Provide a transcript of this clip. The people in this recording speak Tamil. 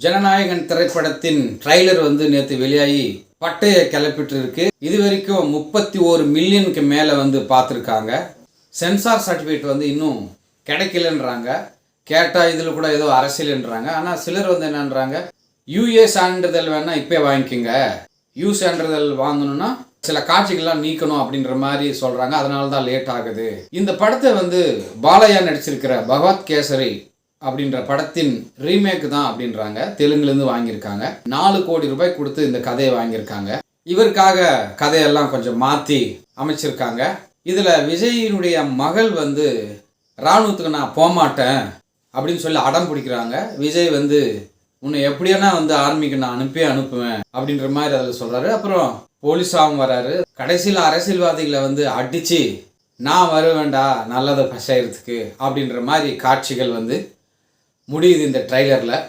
ஜனநாயகன் திரைப்படத்தின் ட்ரைலர் வந்து நேற்று வெளியாகி பட்டையை கிளப்பிட்டு இருக்கு. இது வரைக்கும் 31 மில்லியனுக்கு மேலே வந்து பார்த்துருக்காங்க. சென்சார் சர்டிஃபிகேட் வந்து இன்னும் கிடைக்கலன்றாங்க. கேட்டால் இதில் கூட ஏதோ அரசியல்ன்றாங்க. ஆனால் சிலர் வந்து என்னன்றாங்க, யூஏ சான்றிதழ் வேணால் இப்போ வாங்கிக்கோங்க, யூ சான்றிதழ் வாங்கணும்னா சில காட்சிகள்லாம் நீக்கணும் அப்படின்ற மாதிரி சொல்கிறாங்க. அதனால தான் லேட் ஆகுது. இந்த படத்தை வந்து பாலையா நடிச்சிருக்கிற பகவத் கேசரி அப்படின்ற படத்தின் ரீமேக் தான் அப்படின்றாங்க. தெலுங்குலேருந்து வாங்கியிருக்காங்க. 4 கோடி ரூபாய் கொடுத்து இந்த கதையை வாங்கியிருக்காங்க. இவருக்காக கதையெல்லாம் கொஞ்சம் மாற்றி அமைச்சிருக்காங்க. இதில் விஜயினுடைய மகள் வந்து இராணுவத்துக்கு நான் போகமாட்டேன் அப்படின்னு சொல்லி அடம் பிடிக்கிறாங்க. விஜய் வந்து உன்னை எப்படியானா வந்து ஆர்மிக்கு நான் அனுப்புவேன் அப்படின்ற மாதிரி அதில் சொல்கிறாரு. அப்புறம் போலீஸாகவும் வராரு. கடைசியில் அரசியல்வாதிகளை வந்து அடித்து நான் வருவேண்டா நல்லதை செய்யறதுக்கு அப்படின்ற மாதிரி காட்சிகள் வந்து முடியுது இந்த ட்ரைலரில்.